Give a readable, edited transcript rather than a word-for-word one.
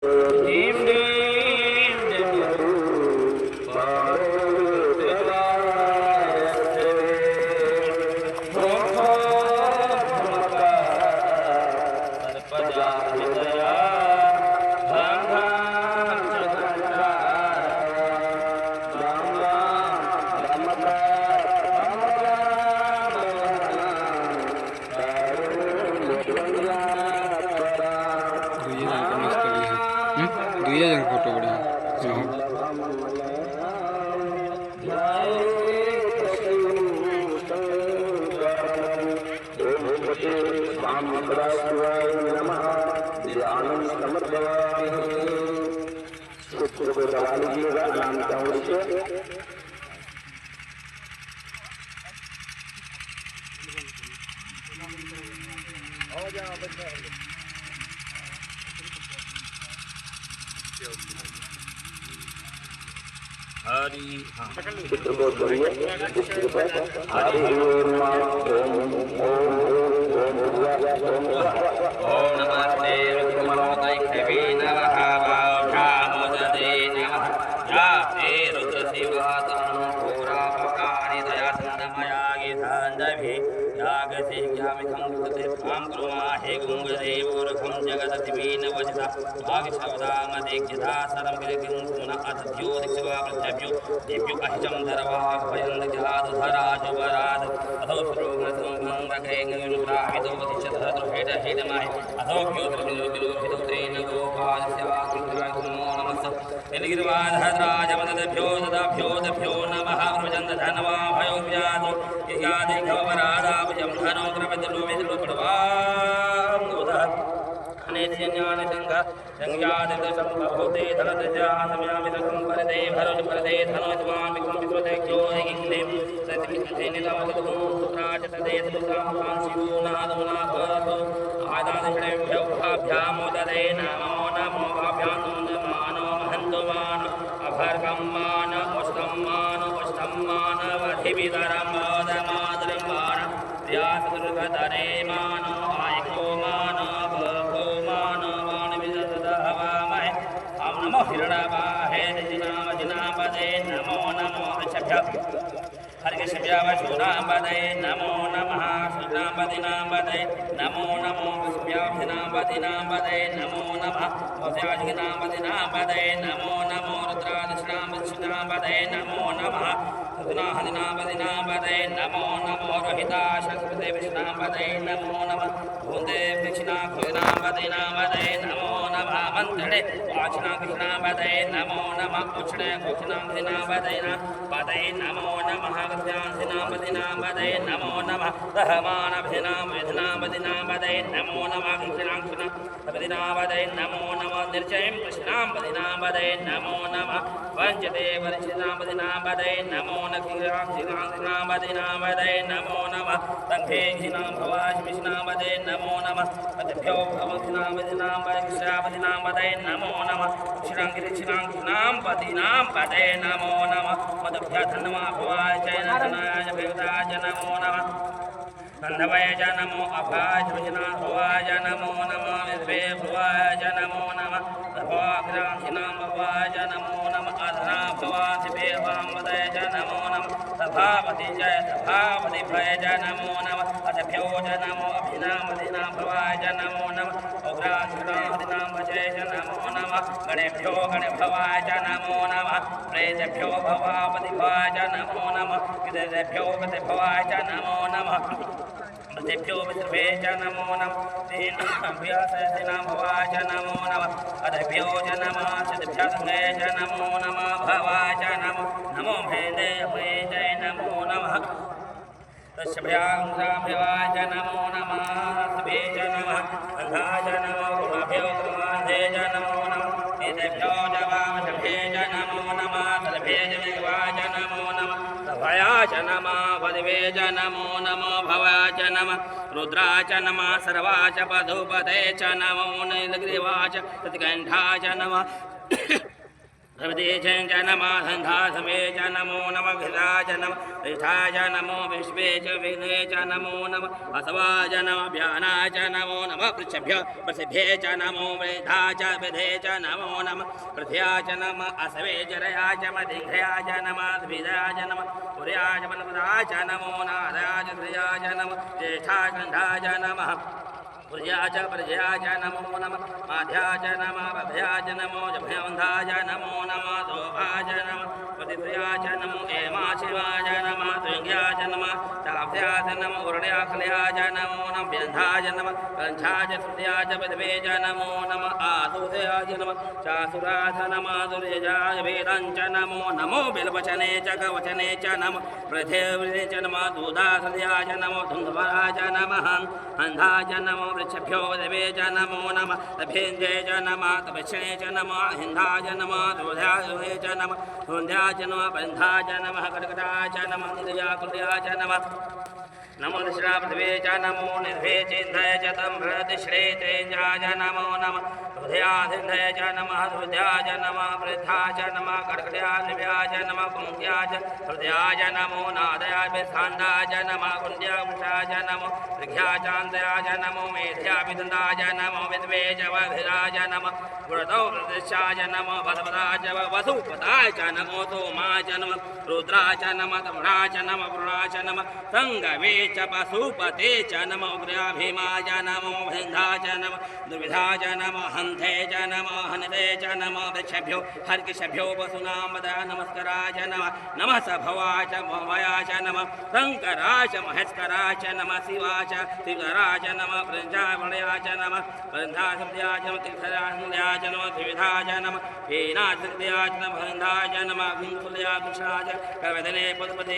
ीं ीं दुइया जन फोटो बढ़िया हरि ओम नमस्ते रुद्रमनोदय खवे नमः वाभ्यामोददे नमः या ते रुद्रशिवातनं घोरापकानि दया चन्दमया गीताञ्जभि यागसिज्ञामिखं कृते त्वां कुर्माहे गुङ्गदेवोरखं जगदतिमीन वचसा वागशब्दामदिग्यथा सरं गिरिं सुमन अतध्यो दिक्षवा पृथ्व्यो दिव्यो अहितं धरवाभयन्दग्याधराजुवराद अथो श्रोमसंभङ्गकेङ्गुराविदो दिशतहद्रुहेडहेडमाहि अथो भ्योद्रविदुर्विदुर्भिदुत्रेण गोपादस्याकृतिराजनमो नमः निलगिरिवाधराजमदभ्यो ददाभ्यो नमः प्रचन्दधनवा भयोव्याधो यज्ञादिघवरादाभुजं धनो क्रमदलुविदुर्पडवाङ्गुदः अनेत्यज्ञानसङ्घ संज्ञादिदशम्भूते धनदजासम्यामिदकं परदे भरोज परदे धनोत्वामिकं विश्वतेज्ञो हिङ्गें सतिमिते निलमगतुं सुत्राचतदेतुसां शिवो नादुनाभवतु आदादिषणेभ्यो भाभ्यामुददे नमो नमो भाभ्यां मानो महन्तुमान अभर्गं मान उष्टं वधिविदरं मोदमादरं मान प्रियासुदुर्गधरे मानो आयको मान भो मान वाणविदधवामहे ॐ नमो हिरणावाहे दिनामदिनापदे नमो ऋषभ्य हरिकेशव्यावशूनाम्बदे नमो नमः श्रीनाम्बदिनाम्बदे नमो विष्णुव्याधिनाम्बदिनाम्बदे नमो नमः भव्याधिनाम्बदिनाम्बदे नमो रुद्रादिश्नाम्बदिनाम्बदे नमो नमः रुद्राहदिनाम्बदिनाम्बदे नमो रोहिताशस्पते विष्णाम्बदे नमो नमः भून्दे कृष्णाम्बदिनाम्बदे नमो नमः मन्त्रे वाचनाकृष्णाम्बदे नमो नमः उष्णे कृष्णाम्बदिनाम्बदे नमो नमः गत्यांसिनाम्बदिनाम्बदे नमो नमः रहमानभिनाम्बदिनाम्बदे नमो नमः कृष्णाम्बदिनाम्बदे नमो नमः निर्जयं कृष्णाम्बदिनाम्बदे नमो नमः वञ्चते वरिष्ठाम्बदिनाम्बदे नमो नमः नमो नमः तन्धेक्षिणां भवाश्मिष्णाम्बदे नमो नमः तद्भ्यो भवक्षिणाम्बदिनाम्बदे कृष्णाम्बदिनाम्बदे नमो नमः कृष्णाम्बदिनाम्बदे नमो नमः मदभ्य धन्मा भवाय जयनाय भेदाय नमो नमः नन्दवय नमो अभाय भवाय नमो नमः विद्वे भवाय नमो नमः भवाग्रांसिनां भवाय नमो नमः अधना भवासिभे वामदय नमो नमः सभापति जय सभापति भय नमो नमः अथभ्यो नमो अभिनामदिनां भवाय नमो नमः उग्रांसिनां भजय नमो नमः गणेभ्यो गणभवाय नमो नमः प्रेतेभ्यो भवापति भवाय नमो नमः विदेभ्यो गतिभवाय नमो नमः तेभ्यो विद्रभे नमो नमः तेनाभ्यासनां भवाय नमो नमः अदभ्यो नमः सिद्धभ्यसङ्गे नमो नमः भवाय नमो भेदे जय नमो नमः तस्भ्याङ्गाभ्यवाय नमो नमः तस्भे नमः अन्धाय नमो गुणाभ्यो गुणाधे नमो नमः एतेभ्यो जवामशभे नमो नमः तद्भे जवाय नमो नमः भयाच नमः वदिवे नमो भवाच नमः रुद्राच नमः सर्वाच पधुपते च नमो नीलग्रीवाच प्रतिकण्ठाच नमः प्रभृतेशं च नमः सन्धासमे च नमो नमः घृताय नमः रेष्ठाय नमो विश्वे च वेदे च नमो नमः असवाय नमः व्यानाय च नमो नमः पृच्छभ्य प्रसिद्धे च नमो वेदा च विधे च नमो नमः पृथ्व्याय च नमः असवे जरयाय च मदिघ्रयाय च नमः द्विजाय च नमः सूर्याय च मनपदाय च नमो नाराय च श्रियाय च नमः ज्येष्ठाय गन्धाय च नमः पुर्याय च प्रजयाय च नमो नमः माध्याय च नमः बभयाय च नमो जभयवन्धाय नमो नमः दोभाय च नमः पतित्रयाय च नमो हेमाशिवाय च नमः तुङ्ग्याय च नमः ताभ्याय च नमो उर्ण्याखलयाय च नमो नमः व्यन्धाय च नमः कञ्छाय च श्रुत्याय च पदवे च नमो नमः आसुदयाय च नमः चासुराय च नमः दुर्यजाय वेदं च नमो नमो बिल्वचने च कवचने च नमः पृथिव्ये च नमः दूधासदयाय च नमो धुन्धवराय च नमः अन्धाय च नमो वृक्षभ्यो देवे च नमो नमः तभेन्द्रे च नमः तपक्षणे च नमः हिन्दाय च नमः दोधाय च नमः धुन्ध्याय च नमः बन्धाय च नमः कर्कटाय च नमः निलयाकुल्याय च नमः नमो दृष्टा पृथ्वे च नमो निर्भे चेन्द्राय च तं बृहतिश्रेतेन्द्राय नमो नमः हृदयाधिन्धय च नमः हृदयाय च नमः वृद्धाय च नमः कर्कटाय लिव्याय च नमः कुन्द्याय च हृदयाय च नमो नादयाय विस्थान्दाय च नमः कुन्द्यावृषाय च नमो ऋघ्याय चान्द्राय च नमो मेध्याभिदन्दाय च नमो विद्वे च वधिराय च नमः गुणतौ प्रतिष्ठाय च नमो वसुपदाय च वसुपदाय च नमो सोमाय च नमः रुद्राय च नमः तमणाय च नमः वरुणाय च नमः संगवे च पशुपते च नमो उग्राभीमाय च नमो भिन्धाय च नमः दुर्विधाय च नमः हन्थे च नमः हनते च नमः वृक्षभ्यो हर्किषभ्यो वसुनां वद नमस्कराय च नमः नमः सभवाय च भवाय च नमः शङ्कराय च महेश्वराय च नमः शिवाय च त्रिधराय च नमः वृन्दावणयाय च नमः वृन्दासुद्याय च नमः तीर्थराय च नमः त्रिविधाय च नमः हीनासुद्याय च नमः वृन्दाय च नमः भिङ्कुल्याय कृष्णाय च कवदने पद्मते